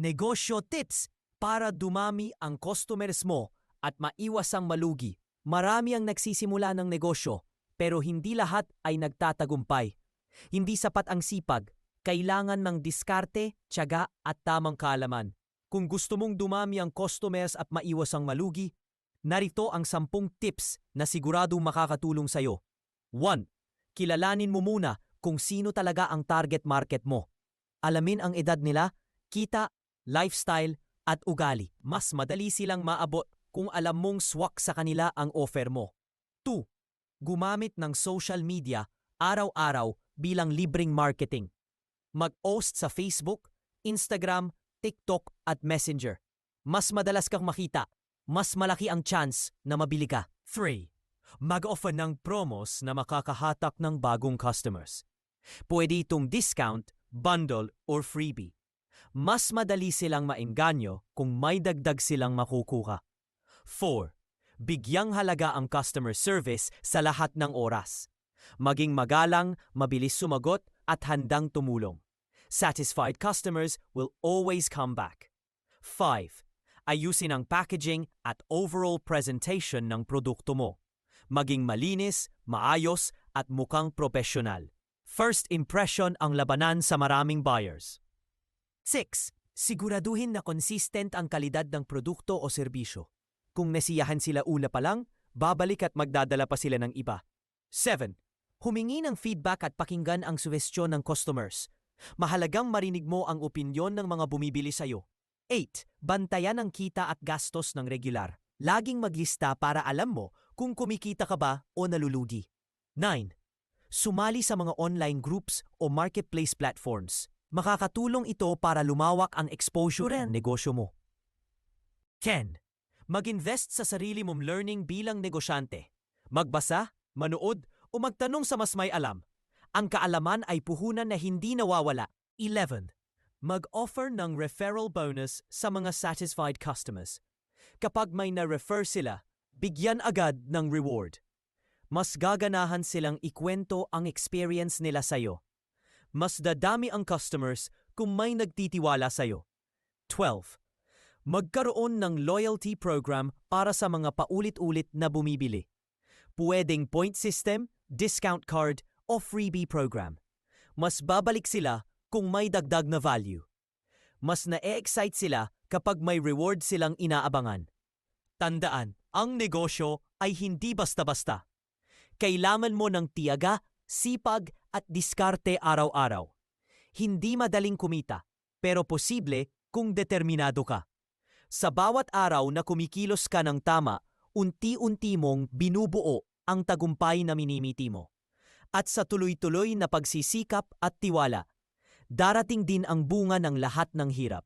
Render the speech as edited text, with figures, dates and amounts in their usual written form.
Negosyo tips para dumami ang customers mo at maiwas ang malugi. Marami ang nagsisimula ng negosyo, pero hindi lahat ay nagtatagumpay. Hindi sapat ang sipag, kailangan ng diskarte, tiyaga at tamang kaalaman. Kung gusto mong dumami ang customers at maiwas ang malugi, narito ang 10 tips na siguradong makakatulong sa'yo. 1. Kilalanin mo muna kung sino talaga ang target market mo. Alamin ang edad nila, kita, lifestyle, at ugali. Mas madali silang maabot kung alam mong swak sa kanila ang offer mo. 2. Gumamit ng social media araw-araw bilang libreng marketing. Mag-post sa Facebook, Instagram, TikTok at Messenger. Mas madalas kang makita, mas malaki ang chance na mabili ka. 3. Mag-offer ng promos na makakahatak ng bagong customers. Pwede itong discount, bundle, or freebie. Mas madali silang maengganyo kung may dagdag silang makukuha. 4. Bigyang halaga ang customer service sa lahat ng oras. Maging magalang, mabilis sumagot, at handang tumulong. Satisfied customers will always come back. 5. Ayusin ang packaging at overall presentation ng produkto mo. Maging malinis, maayos, at mukhang profesional. First impression ang labanan sa maraming buyers. 6. Siguraduhin na consistent ang kalidad ng produkto o serbisyo. Kung nasiyahan sila una pa lang, babalik at magdadala pa sila ng iba. 7. Humingi ng feedback at pakinggan ang suwestyon ng customers. Mahalagang marinig mo ang opinyon ng mga bumibili sa'yo. 8. Bantayan ang kita at gastos ng regular. Laging maglista para alam mo kung kumikita ka ba o nalulugi. 9. Sumali sa mga online groups o marketplace platforms. Makakatulong ito para lumawak ang exposure ng negosyo mo. 10. Mag-invest sa sarili mong learning bilang negosyante. Magbasa, manood, o magtanong sa mas may alam. Ang kaalaman ay puhunan na hindi nawawala. 11. Mag-offer ng referral bonus sa mga satisfied customers. Kapag may na-refer sila, bigyan agad ng reward. Mas gaganahan silang ikwento ang experience nila sa'yo. Mas dadami ang customers kung may nagtitiwala sa'yo. 12. Magkaroon ng loyalty program para sa mga paulit-ulit na bumibili. Pwedeng point system, discount card, o freebie program. Mas babalik sila kung may dagdag na value. Mas na-excite sila kapag may reward silang inaabangan. Tandaan, ang negosyo ay hindi basta-basta. Kailangan mo ng tiyaga, sipag at diskarte araw-araw. Hindi madaling kumita, pero posible kung determinado ka. Sa bawat araw na kumikilos ka ng tama, unti-unti mong binubuo ang tagumpay na minimiti mo. At sa tuloy-tuloy na pagsisikap at tiwala, darating din ang bunga ng lahat ng hirap.